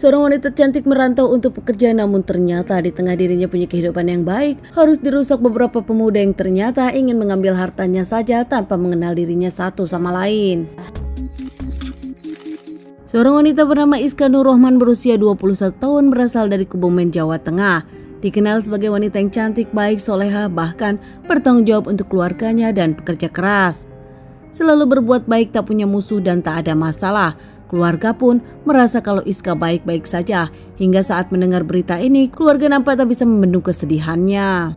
Seorang wanita cantik merantau untuk pekerjaan, namun ternyata di tengah dirinya punya kehidupan yang baik, harus dirusak beberapa pemuda yang ternyata ingin mengambil hartanya saja tanpa mengenal dirinya satu sama lain. Seorang wanita bernama Iska Nurrohman berusia 21 tahun berasal dari Kebumen, Jawa Tengah. Dikenal sebagai wanita yang cantik, baik, soleha, bahkan bertanggung jawab untuk keluarganya dan pekerja keras. Selalu berbuat baik, tak punya musuh dan tak ada masalah. Keluarga pun merasa kalau Iska baik-baik saja. Hingga saat mendengar berita ini, keluarga nampak tak bisa membendung kesedihannya.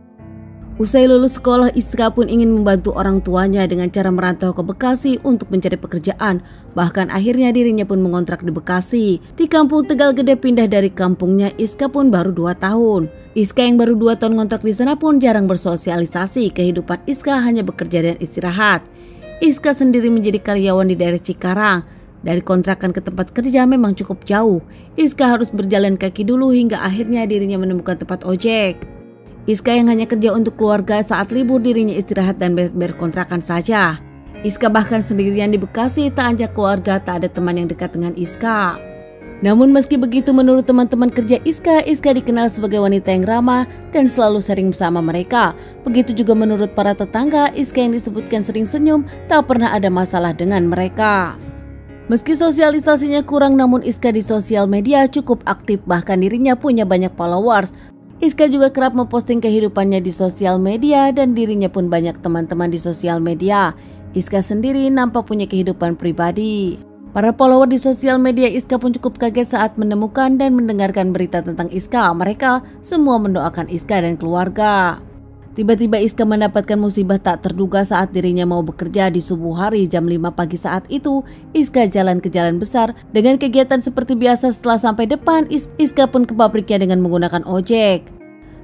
Usai lulus sekolah, Iska pun ingin membantu orang tuanya dengan cara merantau ke Bekasi untuk mencari pekerjaan. Bahkan akhirnya dirinya pun mengontrak di Bekasi. Di kampung Tegal Gede pindah dari kampungnya, Iska pun baru 2 tahun. Iska yang baru 2 tahun ngontrak di sana pun jarang bersosialisasi. Kehidupan Iska hanya bekerja dan istirahat. Iska sendiri menjadi karyawan di daerah Cikarang. Dari kontrakan ke tempat kerja memang cukup jauh. Iska harus berjalan kaki dulu hingga akhirnya dirinya menemukan tempat ojek. Iska yang hanya kerja untuk keluarga, saat libur dirinya istirahat dan beres-beres kontrakan saja. Iska bahkan sendirian di Bekasi, tak ajak keluarga, tak ada teman yang dekat dengan Iska. Namun meski begitu, menurut teman-teman kerja Iska dikenal sebagai wanita yang ramah dan selalu sering bersama mereka. Begitu juga menurut para tetangga, Iska yang disebutkan sering senyum, tak pernah ada masalah dengan mereka. Meski sosialisasinya kurang, namun Iska di sosial media cukup aktif, bahkan dirinya punya banyak followers. Iska juga kerap memposting kehidupannya di sosial media dan dirinya pun banyak teman-teman di sosial media. Iska sendiri nampak punya kehidupan pribadi. Para follower di sosial media Iska pun cukup kaget saat menemukan dan mendengarkan berita tentang Iska. Mereka semua mendoakan Iska dan keluarga. Tiba-tiba Iska mendapatkan musibah tak terduga saat dirinya mau bekerja di subuh hari jam 5 pagi. Saat itu Iska jalan ke jalan besar dengan kegiatan seperti biasa. Setelah sampai depan, Iska pun ke pabriknya dengan menggunakan ojek.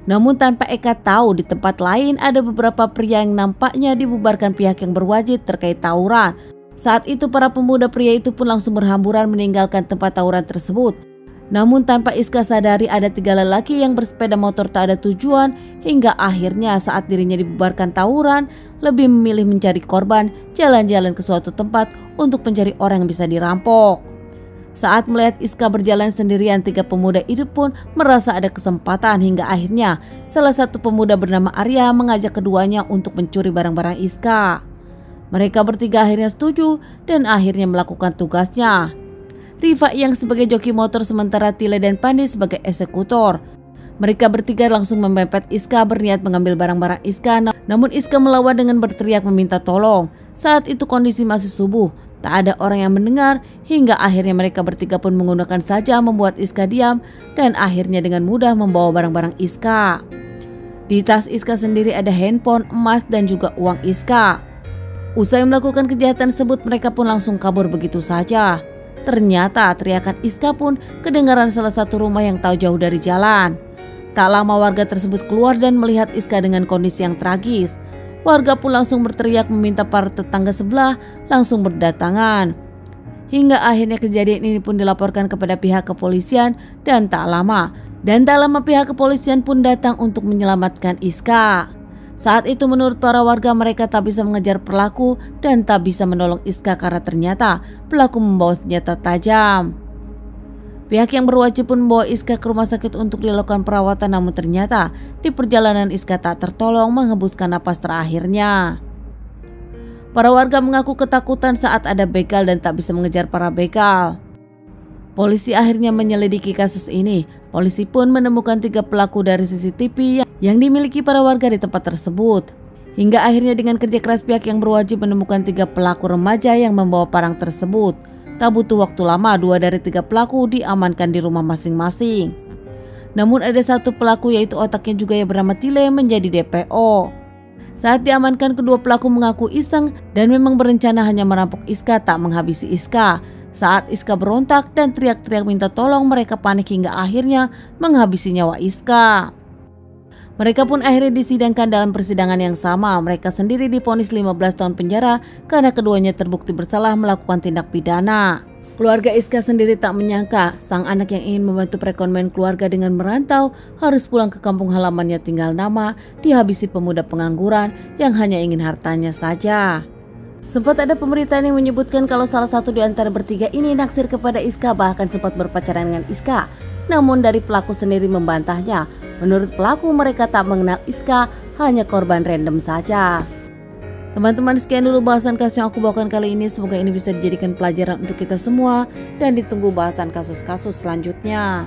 Namun tanpa Eka tahu, di tempat lain ada beberapa pria yang nampaknya dibubarkan pihak yang berwajib terkait tawuran. Saat itu para pemuda pria itu pun langsung berhamburan meninggalkan tempat tawuran tersebut. Namun tanpa Iska sadari, ada 3 lelaki yang bersepeda motor tak ada tujuan, hingga akhirnya saat dirinya dibubarkan tawuran, lebih memilih mencari korban, jalan-jalan ke suatu tempat untuk mencari orang yang bisa dirampok. Saat melihat Iska berjalan sendirian, 3 pemuda itu pun merasa ada kesempatan, hingga akhirnya salah satu pemuda bernama Arya mengajak keduanya untuk mencuri barang-barang Iska. Mereka bertiga akhirnya setuju dan akhirnya melakukan tugasnya. Rifa yang sebagai joki motor, sementara Tile dan Pandi sebagai eksekutor. Mereka bertiga langsung memepet Iska berniat mengambil barang-barang Iska, namun Iska melawan dengan berteriak meminta tolong. Saat itu kondisi masih subuh, tak ada orang yang mendengar, hingga akhirnya mereka bertiga pun menggunakan saja membuat Iska diam dan akhirnya dengan mudah membawa barang-barang Iska. Di tas Iska sendiri ada handphone, emas dan juga uang Iska. Usai melakukan kejahatan tersebut, mereka pun langsung kabur begitu saja. Ternyata teriakan Iska pun kedengaran salah satu rumah yang tak jauh dari jalan. Tak lama warga tersebut keluar dan melihat Iska dengan kondisi yang tragis. Warga pun langsung berteriak meminta para tetangga sebelah langsung berdatangan. Hingga akhirnya kejadian ini pun dilaporkan kepada pihak kepolisian dan tak lama pihak kepolisian pun datang untuk menyelamatkan Iska. Saat itu menurut para warga, mereka tak bisa mengejar pelaku dan tak bisa menolong Iska karena ternyata pelaku membawa senjata tajam. Pihak yang berwajib pun membawa Iska ke rumah sakit untuk dilakukan perawatan, namun ternyata di perjalanan Iska tak tertolong menghembuskan napas terakhirnya. Para warga mengaku ketakutan saat ada begal dan tak bisa mengejar para begal. Polisi akhirnya menyelidiki kasus ini. Polisi pun menemukan 3 pelaku dari CCTV yang dimiliki para warga di tempat tersebut. Hingga akhirnya dengan kerja keras pihak yang berwajib menemukan 3 pelaku remaja yang membawa parang tersebut. Tak butuh waktu lama, 2 dari 3 pelaku diamankan di rumah masing-masing. Namun ada 1 pelaku, yaitu otaknya juga yang bernama Tile, menjadi DPO. Saat diamankan, kedua pelaku mengaku iseng dan memang berencana hanya merampok Iska, tak menghabisi Iska. Saat Iska berontak dan teriak-teriak minta tolong, mereka panik hingga akhirnya menghabisi nyawa Iska. Mereka pun akhirnya disidangkan dalam persidangan yang sama. Mereka sendiri divonis 15 tahun penjara karena keduanya terbukti bersalah melakukan tindak pidana. Keluarga Iska sendiri tak menyangka sang anak yang ingin membantu perekonomian keluarga dengan merantau harus pulang ke kampung halamannya tinggal nama dihabisi pemuda pengangguran yang hanya ingin hartanya saja. Sempat ada pemberitaan yang menyebutkan kalau salah satu di antara bertiga ini naksir kepada Iska, bahkan sempat berpacaran dengan Iska. Namun dari pelaku sendiri membantahnya. Menurut pelaku, mereka tak mengenal Iska, hanya korban random saja. Teman-teman, sekian dulu bahasan kasus yang aku bawakan kali ini. Semoga ini bisa dijadikan pelajaran untuk kita semua dan ditunggu bahasan kasus-kasus selanjutnya.